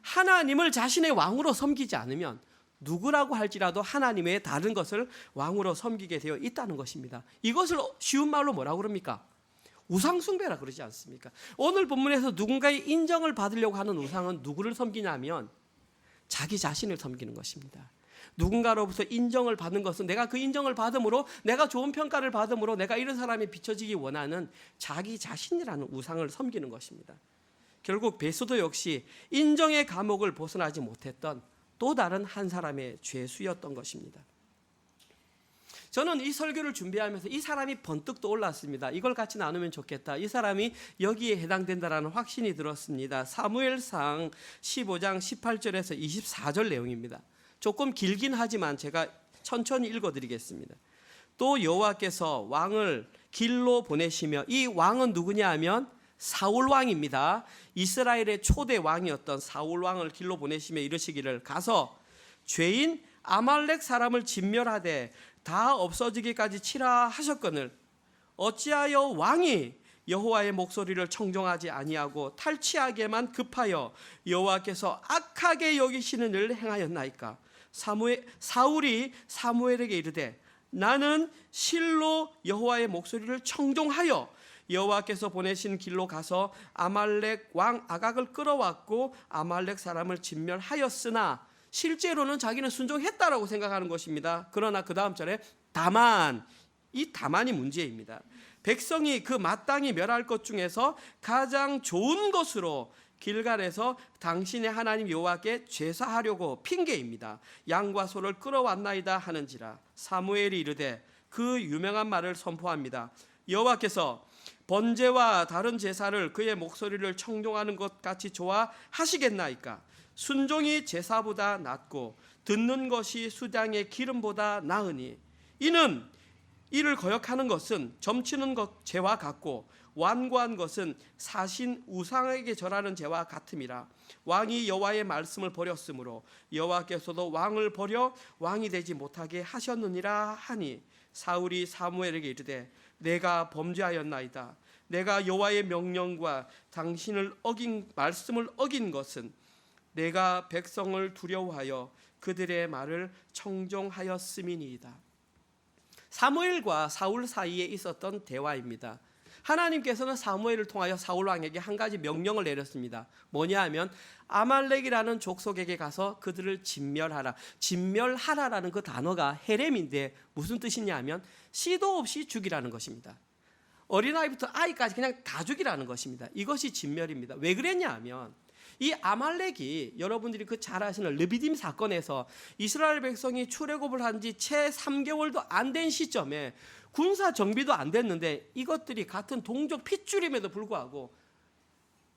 하나님을 자신의 왕으로 섬기지 않으면 누구라고 할지라도 하나님 외에 다른 것을 왕으로 섬기게 되어 있다는 것입니다. 이것을 쉬운 말로 뭐라고 그럽니까? 우상숭배라 그러지 않습니까? 오늘 본문에서 누군가의 인정을 받으려고 하는 우상은 누구를 섬기냐면 자기 자신을 섬기는 것입니다. 누군가로부터 인정을 받는 것은 내가 그 인정을 받음으로, 내가 좋은 평가를 받음으로 내가 이런 사람이 비춰지기 원하는 자기 자신이라는 우상을 섬기는 것입니다. 결국 베소도 역시 인정의 감옥을 벗어나지 못했던 또 다른 한 사람의 죄수였던 것입니다. 저는 이 설교를 준비하면서 이 사람이 번뜩 떠올랐습니다. 이걸 같이 나누면 좋겠다. 이 사람이 여기에 해당된다라는 확신이 들었습니다. 사무엘상 15장 18절에서 24절 내용입니다. 조금 길긴 하지만 제가 천천히 읽어드리겠습니다. 또 여호와께서 왕을 길로 보내시며, 이 왕은 누구냐 하면 사울 왕입니다. 이스라엘의 초대 왕이었던 사울 왕을 길로 보내시며 이르시기를, 가서 죄인 아말렉 사람을 진멸하되 다 없어지기까지 치라 하셨거늘 어찌하여 왕이 여호와의 목소리를 청종하지 아니하고 탈취하게만 급하여 여호와께서 악하게 여기시는 일을 행하였나이까? 사울이 사무엘에게 이르되 나는 실로 여호와의 목소리를 청종하여 여호와께서 보내신 길로 가서 아말렉 왕 아각을 끌어왔고 아말렉 사람을 진멸하였으나, 실제로는 자기는 순종했다라고 생각하는 것입니다. 그러나 그 다음 절에 다만, 이 다만이 문제입니다. 백성이 그 마땅히 멸할 것 중에서 가장 좋은 것으로 길갈에서 당신의 하나님 여호와께 제사하려고 핑계입니다. 양과 소를 끌어왔나이다 하는지라. 사무엘이 이르되 그 유명한 말을 선포합니다. 여호와께서 번제와 다른 제사를 그의 목소리를 청종하는 것 같이 좋아하시겠나이까? 순종이 제사보다 낫고 듣는 것이 수장의 기름보다 나으니, 이는 이를 거역하는 것은 점치는 것 죄와 같고 완고한 것은 사신 우상에게 절하는 죄와 같음이라. 왕이 여호와의 말씀을 버렸으므로 여호와께서도 왕을 버려 왕이 되지 못하게 하셨느니라 하니, 사울이 사무엘에게 이르되 내가 범죄하였나이다. 내가 여호와의 명령과 당신을 어긴 말씀을 어긴 것은 내가 백성을 두려워하여 그들의 말을 청종하였음이니이다. 사무엘과 사울 사이에 있었던 대화입니다. 하나님께서는 사무엘을 통하여 사울 왕에게 한 가지 명령을 내렸습니다. 뭐냐 하면 아말렉이라는 족속에게 가서 그들을 진멸하라. 진멸하라라는 그 단어가 헤렘인데 무슨 뜻이냐 하면 시도 없이 죽이라는 것입니다. 어린아이부터 아이까지 그냥 다 죽이라는 것입니다. 이것이 진멸입니다. 왜 그랬냐 하면 이 아말렉이, 여러분들이 그 잘 아시는 르비딤 사건에서 이스라엘 백성이 출애굽을 한 지 채 3개월도 안 된 시점에 군사 정비도 안 됐는데 이것들이 같은 동족 핏줄임에도 불구하고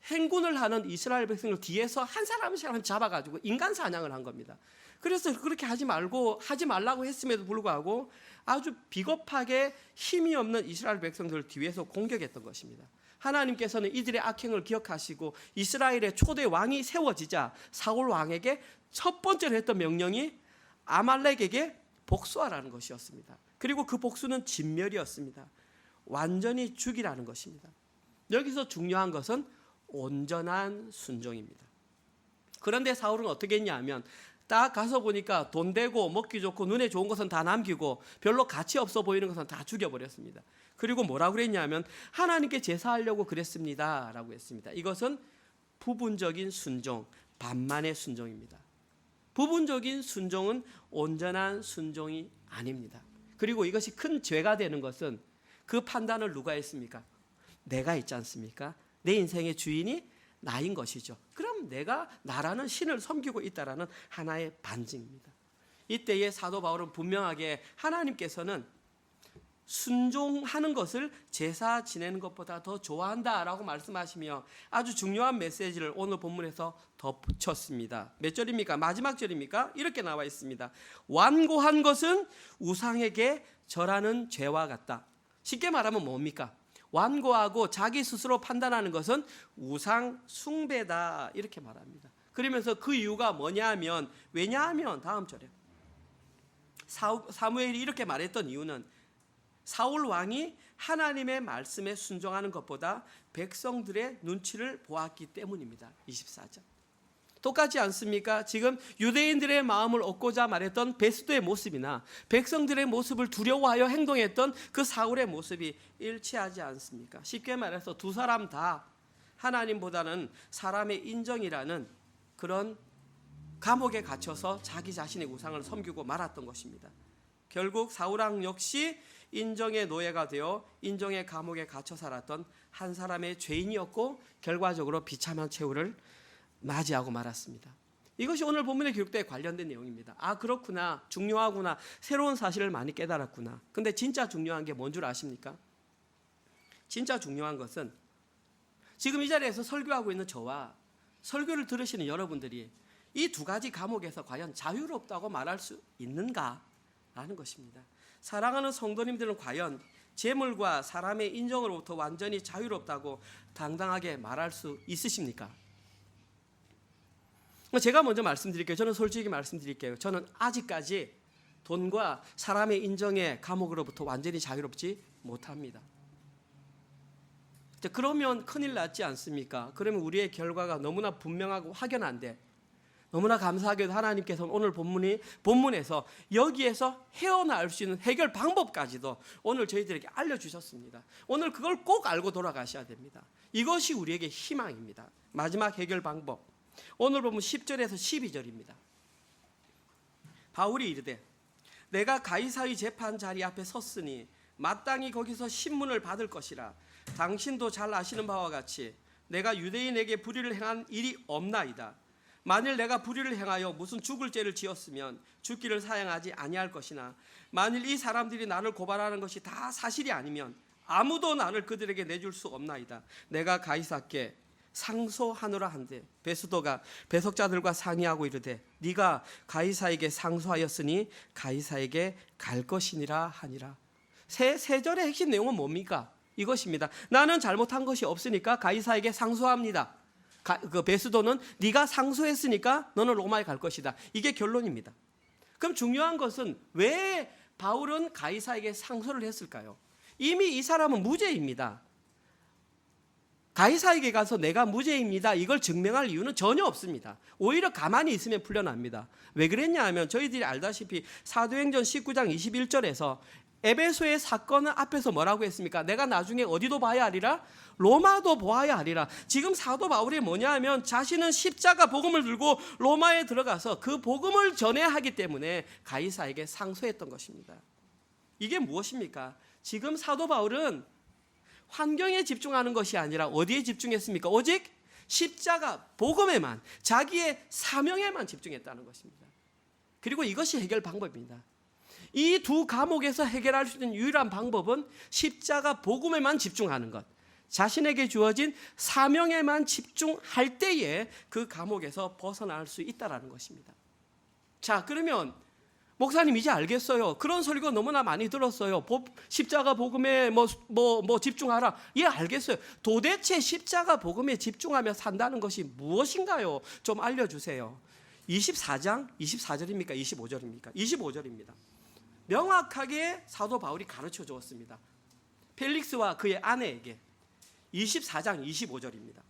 행군을 하는 이스라엘 백성을 뒤에서 한 사람씩 잡아가지고 인간 사냥을 한 겁니다. 그래서 그렇게 하지 말라고 했음에도 불구하고 아주 비겁하게 힘이 없는 이스라엘 백성들을 뒤에서 공격했던 것입니다. 하나님께서는 이들의 악행을 기억하시고 이스라엘의 초대 왕이 세워지자 사울 왕에게 첫 번째로 했던 명령이 아말렉에게 복수하라는 것이었습니다. 그리고 그 복수는 진멸이었습니다. 완전히 죽이라는 것입니다. 여기서 중요한 것은 온전한 순종입니다. 그런데 사울은 어떻게 했냐 하면 딱 가서 보니까 돈 되고 먹기 좋고 눈에 좋은 것은 다 남기고 별로 가치 없어 보이는 것은 다 죽여버렸습니다. 그리고 뭐라고 그랬냐면 하나님께 제사하려고 그랬습니다 라고 했습니다. 이것은 부분적인 순종, 반만의 순종입니다. 부분적인 순종은 온전한 순종이 아닙니다. 그리고 이것이 큰 죄가 되는 것은 그 판단을 누가 했습니까? 내가 있지 않습니까? 내 인생의 주인이 나인 것이죠. 그럼 내가 나라는 신을 섬기고 있다라는 하나의 반증입니다. 이때에 사도 바울은 분명하게 하나님께서는 순종하는 것을 제사 지내는 것보다 더 좋아한다라고 말씀하시며 아주 중요한 메시지를 오늘 본문에서 덧붙였습니다. 몇 절입니까? 마지막 절입니까? 이렇게 나와 있습니다. 완고한 것은 우상에게 절하는 죄와 같다. 쉽게 말하면 뭡니까? 완고하고 자기 스스로 판단하는 것은 우상 숭배다 이렇게 말합니다. 그러면서 그 이유가 뭐냐면 왜냐하면 다음 절에 사무엘이 이렇게 말했던 이유는 사울 왕이 하나님의 말씀에 순종하는 것보다 백성들의 눈치를 보았기 때문입니다. 24절. 똑같지 않습니까? 지금 유대인들의 마음을 얻고자 말했던 베스도의 모습이나 백성들의 모습을 두려워하여 행동했던 그 사울의 모습이 일치하지 않습니까? 쉽게 말해서 두 사람 다 하나님보다는 사람의 인정이라는 그런 감옥에 갇혀서 자기 자신의 우상을 섬기고 말았던 것입니다. 결국 사울왕 역시 인정의 노예가 되어 인정의 감옥에 갇혀 살았던 한 사람의 죄인이었고 결과적으로 비참한 최후를 맞이하고 말았습니다. 이것이 오늘 본문에 기록되어 관련된 내용입니다. 아 그렇구나, 중요하구나, 새로운 사실을 많이 깨달았구나. 근데 진짜 중요한 게 뭔 줄 아십니까? 진짜 중요한 것은 지금 이 자리에서 설교하고 있는 저와 설교를 들으시는 여러분들이 이 두 가지 감옥에서 과연 자유롭다고 말할 수 있는가라는 것입니다. 사랑하는 성도님들은 과연 재물과 사람의 인정으로부터 완전히 자유롭다고 당당하게 말할 수 있으십니까? 제가 먼저 말씀드릴게요. 저는 솔직히 말씀드릴게요. 저는 아직까지 돈과 사람의 인정의 감옥으로부터 완전히 자유롭지 못합니다. 그러면 큰일 났지 않습니까? 그러면 우리의 결과가 너무나 분명하고 확연한데 너무나 감사하게도 하나님께서는 오늘 본문에서 여기에서 헤어나올 수 있는 해결 방법까지도 오늘 저희들에게 알려주셨습니다. 오늘 그걸 꼭 알고 돌아가셔야 됩니다. 이것이 우리에게 희망입니다. 마지막 해결 방법. 오늘 보면 10절에서 12절입니다. 바울이 이르되 내가 가이사의 재판 자리 앞에 섰으니 마땅히 거기서 신문을 받을 것이라. 당신도 잘 아시는 바와 같이 내가 유대인에게 불의를 행한 일이 없나이다. 만일 내가 불의를 행하여 무슨 죽을 죄를 지었으면 죽기를 사양하지 아니할 것이나 만일 이 사람들이 나를 고발하는 것이 다 사실이 아니면 아무도 나를 그들에게 내줄 수 없나이다. 내가 가이사께 상소하노라 한데 베스도가 배석자들과 상의하고 이르되 네가 가이사에게 상소하였으니 가이사에게 갈 것이니라 하니라. 세 절의 핵심 내용은 뭡니까? 이것입니다. 나는 잘못한 것이 없으니까 가이사에게 상소합니다. 그 베스도는 네가 상소했으니까 너는 로마에 갈 것이다. 이게 결론입니다. 그럼 중요한 것은 왜 바울은 가이사에게 상소를 했을까요? 이미 이 사람은 무죄입니다. 가이사에게 가서 내가 무죄입니다 이걸 증명할 이유는 전혀 없습니다. 오히려 가만히 있으면 풀려납니다. 왜 그랬냐 하면 저희들이 알다시피 사도행전 19장 21절에서 에베소의 사건은 앞에서 뭐라고 했습니까? 내가 나중에 어디도 봐야 하리라? 로마도 보아야 하리라. 지금 사도 바울이 뭐냐 하면 자신은 십자가 복음을 들고 로마에 들어가서 그 복음을 전해야 하기 때문에 가이사에게 상소했던 것입니다. 이게 무엇입니까? 지금 사도 바울은 환경에 집중하는 것이 아니라 어디에 집중했습니까? 오직 십자가 복음에만, 자기의 사명에만 집중했다는 것입니다. 그리고 이것이 해결 방법입니다. 이 두 감옥에서 해결할 수 있는 유일한 방법은 십자가 복음에만 집중하는 것, 자신에게 주어진 사명에만 집중할 때에 그 감옥에서 벗어날 수 있다는 것입니다. 자, 그러면 목사님 이제 알겠어요. 그런 설교 너무나 많이 들었어요. 십자가 복음에 뭐 집중하라. 예, 알겠어요. 도대체 십자가 복음에 집중하며 산다는 것이 무엇인가요? 좀 알려주세요. 24장 24절입니까? 25절입니까? 25절입니다. 명확하게 사도 바울이 가르쳐 주었습니다. 펠릭스와 그의 아내에게 24장 25절입니다.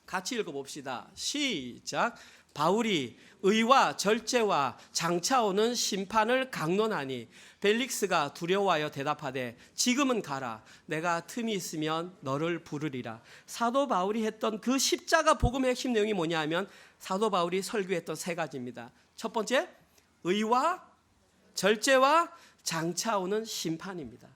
같이 읽어봅시다. 시작. 바울이 의와 절제와 장차오는 심판을 강론하니 벨릭스가 두려워하여 대답하되 지금은 가라. 내가 틈이 있으면 너를 부르리라. 사도 바울이 했던 그 십자가 복음의 핵심 내용이 뭐냐 하면 사도 바울이 설교했던 세 가지입니다. 첫 번째, 의와 절제와 장차오는 심판입니다.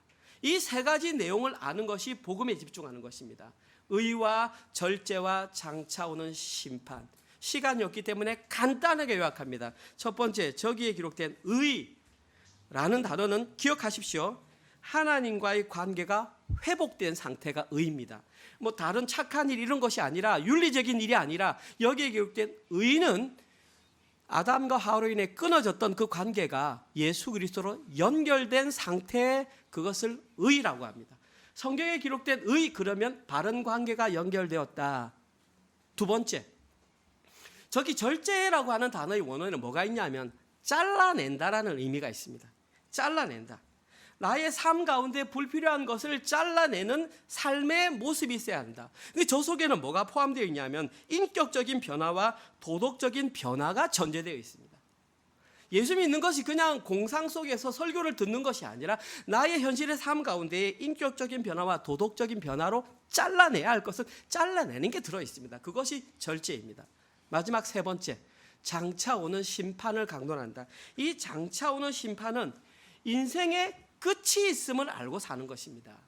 이 세 가지 내용을 아는 것이 복음에 집중하는 것입니다. 의와 절제와 장차오는 심판. 시간이 없기 때문에 간단하게 요약합니다. 첫 번째, 저기에 기록된 의라는 단어는 기억하십시오. 하나님과의 관계가 회복된 상태가 의입니다. 뭐 다른 착한 일 이런 것이 아니라 윤리적인 일이 아니라 여기에 기록된 의는 아담과 하와로 인해 끊어졌던 그 관계가 예수 그리스도로 연결된 상태에 그것을 의라고 합니다. 성경에 기록된 의 그러면 바른 관계가 연결되었다. 두 번째, 저기 절제라고 하는 단어의 원어에는 뭐가 있냐면 잘라낸다라는 의미가 있습니다. 잘라낸다. 나의 삶 가운데 불필요한 것을 잘라내는 삶의 모습이 있어야 한다. 근데 저 속에는 뭐가 포함되어 있냐면 인격적인 변화와 도덕적인 변화가 전제되어 있습니다. 예수 믿는 것이 그냥 공상 속에서 설교를 듣는 것이 아니라 나의 현실의 삶 가운데 인격적인 변화와 도덕적인 변화로 잘라내야 할 것을 잘라내는 게 들어 있습니다. 그것이 절제입니다. 마지막 세 번째, 장차 오는 심판을 강론한다. 이 장차 오는 심판은 인생의 끝이 있음을 알고 사는 것입니다.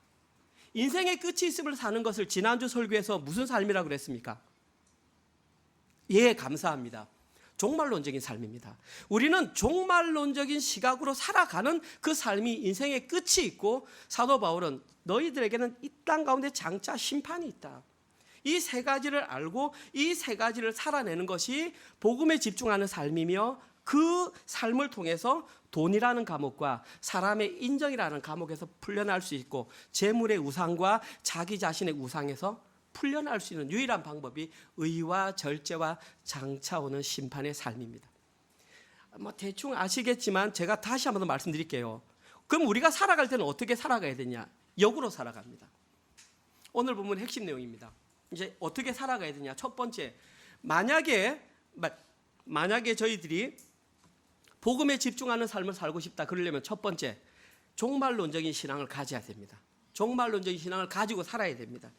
인생의 끝이 있음을 사는 것을 지난주 설교에서 무슨 삶이라고 그랬습니까? 예, 감사합니다. 종말론적인 삶입니다. 우리는 종말론적인 시각으로 살아가는 그 삶이 인생의 끝이 있고, 사도 바울은 너희들에게는 이 땅 가운데 장차 심판이 있다. 이 세 가지를 알고 이 세 가지를 살아내는 것이 복음에 집중하는 삶이며, 그 삶을 통해서 돈이라는 감옥과 사람의 인정이라는 감옥에서 풀려날 수 있고, 재물의 우상과 자기 자신의 우상에서 풀려날 수 있는 유일한 방법이 의와 절제와 장차 오는 심판의 삶입니다. 대충 아시겠지만 제가 다시 한번 더 말씀드릴게요. 그럼 우리가 살아갈 때는 어떻게 살아가야 되냐? 역으로 살아갑니다. 오늘 본문 핵심 내용입니다. 이제 어떻게 살아가야 되냐? 첫 번째, 만약에 저희들이 복음에 집중하는 삶을 살고 싶다 그러려면 첫 번째, 종말론적인 신앙을 가져야 됩니다. 종말론적인 신앙을 가지고 살아야 됩니다.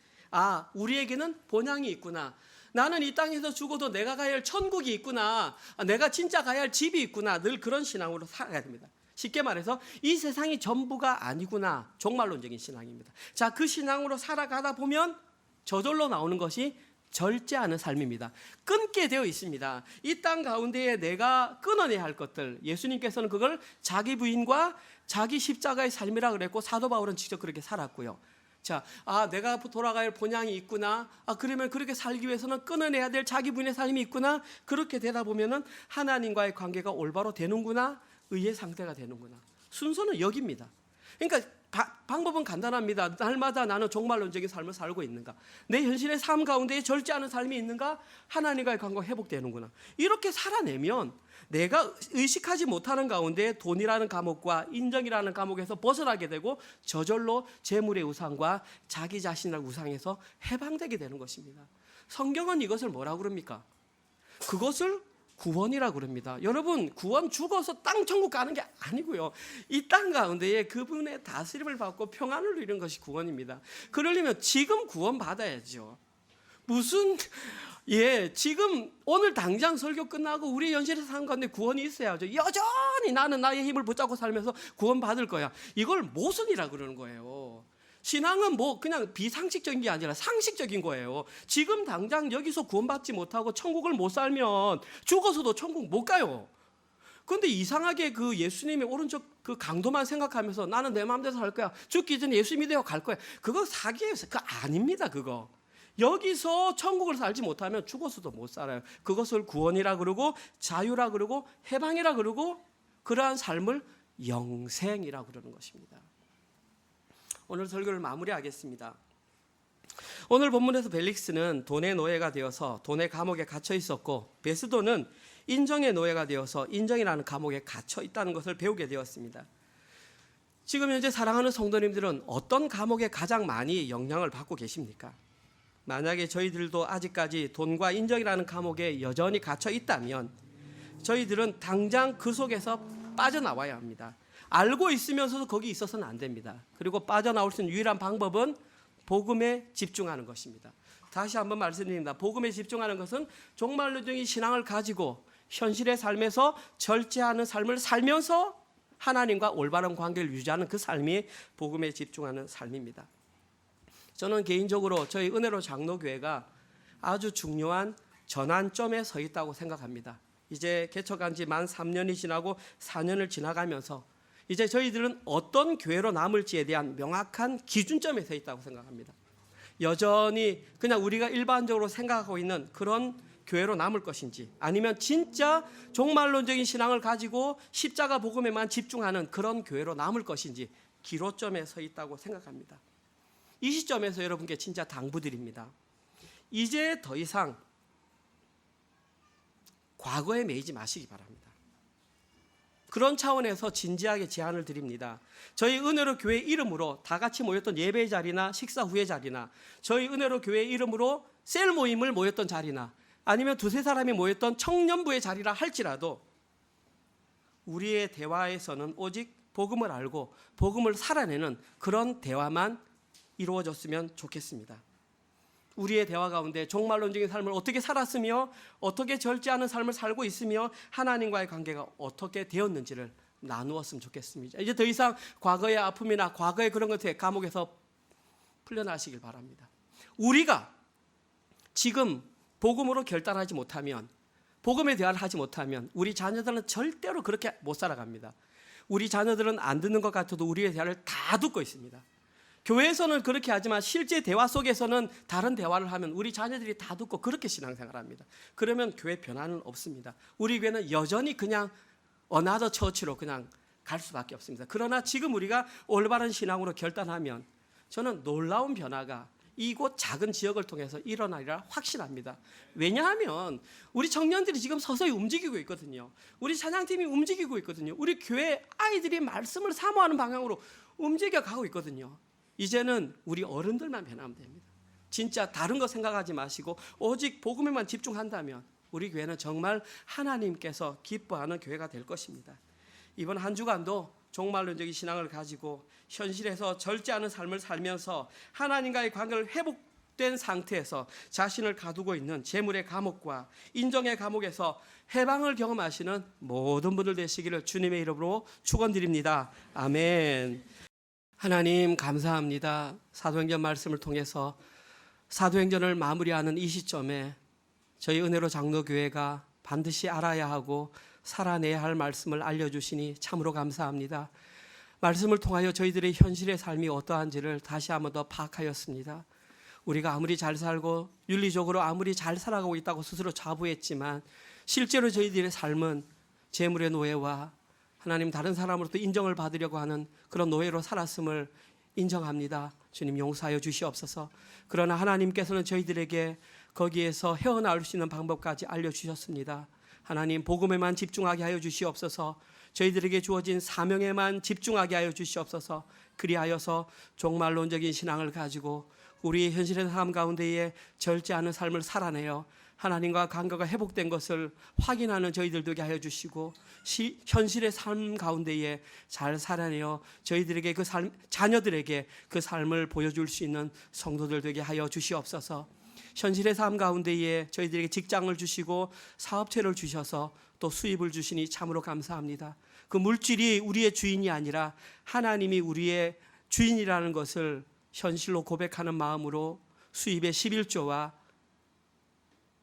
우리에게는 본향이 있구나. 나는 이 땅에서 죽어도 내가 가야 할 천국이 있구나. 내가 진짜 가야 할 집이 있구나. 늘 그런 신앙으로 살아야 됩니다. 쉽게 말해서 이 세상이 전부가 아니구나. 종말론적인 신앙입니다. 자, 그 신앙으로 살아가다 보면 저절로 나오는 것이 절제하는 삶입니다. 끊게 되어 있습니다. 이 땅 가운데에 내가 끊어내야 할 것들, 예수님께서는 그걸 자기 부인과 자기 십자가의 삶이라 그랬고, 사도 바울은 직접 그렇게 살았고요. 자, 내가 돌아가야 할 본향이 있구나. 그러면 그렇게 살기 위해서는 끊어내야 될 자기 부인의 삶이 있구나. 그렇게 되다 보면은 하나님과의 관계가 올바로 되는구나. 의의 상태가 되는구나. 순서는 여기입니다. 그러니까 방법은 간단합니다. 날마다 나는 종말론적인 삶을 살고 있는가? 내 현실의 삶 가운데 절제하는 삶이 있는가? 하나님과의 관계가 회복되는구나. 이렇게 살아내면 내가 의식하지 못하는 가운데 돈이라는 감옥과 인정이라는 감옥에서 벗어나게 되고, 저절로 재물의 우상과 자기 자신의 우상에서 해방되게 되는 것입니다. 성경은 이것을 뭐라고 그럽니까? 그것을 구원이라고 그럽니다. 여러분, 구원 죽어서 땅 천국 가는 게 아니고요. 이 땅 가운데에 그분의 다스림을 받고 평안을 누리는 것이 구원입니다. 그러려면 지금 구원 받아야죠. 지금 오늘 당장 설교 끝나고 우리 현실의 삶 가운데 구원이 있어야죠. 여전히 나는 나의 힘을 붙잡고 살면서 구원 받을 거야. 이걸 모순이라고 그러는 거예요. 신앙은 그냥 비상식적인 게 아니라 상식적인 거예요. 지금 당장 여기서 구원받지 못하고 천국을 못 살면 죽어서도 천국 못 가요. 그런데 이상하게 그 예수님의 오른쪽 그 강도만 생각하면서 나는 내 마음대로 살 거야. 죽기 전에 예수 믿어요 갈 거야. 그거 사기예요. 그거 아닙니다. 그거. 여기서 천국을 살지 못하면 죽어서도 못 살아요. 그것을 구원이라 그러고 자유라 그러고 해방이라 그러고, 그러한 삶을 영생이라 그러는 것입니다. 오늘 설교를 마무리하겠습니다. 오늘 본문에서 벨릭스는 돈의 노예가 되어서 돈의 감옥에 갇혀 있었고, 베스도는 인정의 노예가 되어서 인정이라는 감옥에 갇혀 있다는 것을 배우게 되었습니다. 지금 현재 사랑하는 성도님들은 어떤 감옥에 가장 많이 영향을 받고 계십니까? 만약에 저희들도 아직까지 돈과 인정이라는 감옥에 여전히 갇혀 있다면 저희들은 당장 그 속에서 빠져나와야 합니다. 알고 있으면서도 거기 있어서는 안 됩니다. 그리고 빠져나올 수 있는 유일한 방법은 복음에 집중하는 것입니다. 다시 한번 말씀드립니다. 복음에 집중하는 것은 종말론적인 신앙을 가지고 현실의 삶에서 절제하는 삶을 살면서 하나님과 올바른 관계를 유지하는 그 삶이 복음에 집중하는 삶입니다. 저는 개인적으로 저희 은혜로 장로교회가 아주 중요한 전환점에 서 있다고 생각합니다. 이제 개척한 지 만 3년이 지나고 4년을 지나가면서 이제 저희들은 어떤 교회로 남을지에 대한 명확한 기준점에 서 있다고 생각합니다. 여전히 그냥 우리가 일반적으로 생각하고 있는 그런 교회로 남을 것인지, 아니면 진짜 종말론적인 신앙을 가지고 십자가 복음에만 집중하는 그런 교회로 남을 것인지 기로점에 서 있다고 생각합니다. 이 시점에서 여러분께 진짜 당부드립니다. 이제 더 이상 과거에 매이지 마시기 바랍니다. 그런 차원에서 진지하게 제안을 드립니다. 저희 은혜로 교회 이름으로 다 같이 모였던 예배 자리나 식사 후의 자리나, 저희 은혜로 교회 이름으로 셀 모임을 모였던 자리나, 아니면 두세 사람이 모였던 청년부의 자리라 할지라도 우리의 대화에서는 오직 복음을 알고 복음을 살아내는 그런 대화만 이루어졌으면 좋겠습니다. 우리의 대화 가운데 종말론적인 삶을 어떻게 살았으며 어떻게 절제하는 삶을 살고 있으며 하나님과의 관계가 어떻게 되었는지를 나누었으면 좋겠습니다. 이제 더 이상 과거의 아픔이나 과거의 그런 것에 감옥에서 풀려나시길 바랍니다. 우리가 지금 복음으로 결단하지 못하면, 복음의 대화를 하지 못하면 우리 자녀들은 절대로 그렇게 못 살아갑니다. 우리 자녀들은 안 듣는 것 같아도 우리의 대화를 다 듣고 있습니다. 교회에서는 그렇게 하지만 실제 대화 속에서는 다른 대화를 하면 우리 자녀들이 다 듣고 그렇게 신앙생활합니다. 그러면 교회 변화는 없습니다. 우리 교회는 여전히 그냥 어나더 처치로 그냥 갈 수밖에 없습니다. 그러나 지금 우리가 올바른 신앙으로 결단하면 저는 놀라운 변화가 이곳 작은 지역을 통해서 일어나리라 확신합니다. 왜냐하면 우리 청년들이 지금 서서히 움직이고 있거든요. 우리 찬양팀이 움직이고 있거든요. 우리 교회 아이들이 말씀을 사모하는 방향으로 움직여 가고 있거든요. 이제는 우리 어른들만 변하면 됩니다. 진짜 다른 거 생각하지 마시고 오직 복음에만 집중한다면 우리 교회는 정말 하나님께서 기뻐하는 교회가 될 것입니다. 이번 한 주간도 종말론적인 신앙을 가지고 현실에서 절제하는 삶을 살면서 하나님과의 관계를 회복된 상태에서 자신을 가두고 있는 재물의 감옥과 인정의 감옥에서 해방을 경험하시는 모든 분들 되시기를 주님의 이름으로 축원드립니다. 아멘. 하나님 감사합니다. 사도행전 말씀을 통해서 사도행전을 마무리하는 이 시점에 저희 은혜로 장로교회가 반드시 알아야 하고 살아내야 할 말씀을 알려주시니 참으로 감사합니다. 말씀을 통하여 저희들의 현실의 삶이 어떠한지를 다시 한번 더 파악하였습니다. 우리가 아무리 잘 살고 윤리적으로 아무리 잘 살아가고 있다고 스스로 자부했지만 실제로 저희들의 삶은 재물의 노예와 하나님 다른 사람으로부터 인정을 받으려고 하는 그런 노예로 살았음을 인정합니다. 주님 용서하여 주시옵소서. 그러나 하나님께서는 저희들에게 거기에서 헤어나올 수 있는 방법까지 알려주셨습니다. 하나님 복음에만 집중하게 하여 주시옵소서. 저희들에게 주어진 사명에만 집중하게 하여 주시옵소서. 그리하여서 종말론적인 신앙을 가지고 우리의 현실의 삶 가운데에 절제하는 삶을 살아내어 하나님과 관계가 회복된 것을 확인하는 저희들 되게 하여 주시고 현실의 삶 가운데에 잘 살아내어 저희들에게 그 삶, 자녀들에게 그 삶을 보여줄 수 있는 성도들 되게 하여 주시옵소서. 현실의 삶 가운데에 저희들에게 직장을 주시고 사업체를 주셔서 또 수입을 주시니 참으로 감사합니다. 그 물질이 우리의 주인이 아니라 하나님이 우리의 주인이라는 것을 현실로 고백하는 마음으로 수입의 11조와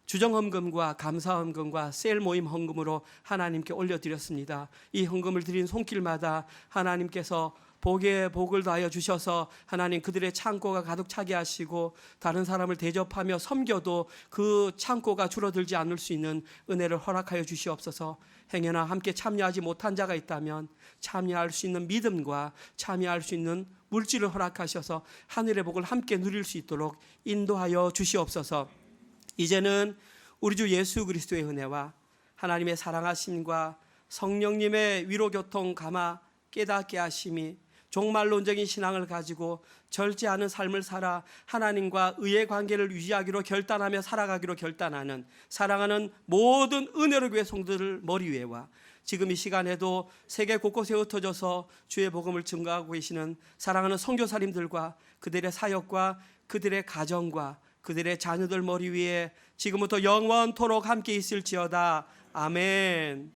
주정헌금과 감사헌금과 셀 모임 헌금으로 하나님께 올려드렸습니다. 이 헌금을 드린 손길마다 하나님께서 복에 복을 더하여 주셔서 하나님 그들의 창고가 가득 차게 하시고 다른 사람을 대접하며 섬겨도 그 창고가 줄어들지 않을 수 있는 은혜를 허락하여 주시옵소서. 행여나 함께 참여하지 못한 자가 있다면 참여할 수 있는 믿음과 참여할 수 있는 물질을 허락하셔서 하늘의 복을 함께 누릴 수 있도록 인도하여 주시옵소서. 이제는 우리 주 예수 그리스도의 은혜와 하나님의 사랑하심과 성령님의 위로교통 감화 깨닫게 하심이 종말론적인 신앙을 가지고 절제하는 삶을 살아 하나님과 의의 관계를 유지하기로 결단하며 살아가기로 결단하는 사랑하는 모든 은혜로 교회 성도들 머리 위에와 지금 이 시간에도 세계 곳곳에 흩어져서 주의 복음을 증거하고 계시는 사랑하는 선교사님들과 그들의 사역과 그들의 가정과 그들의 자녀들 머리 위에 지금부터 영원토록 함께 있을지어다. 아멘.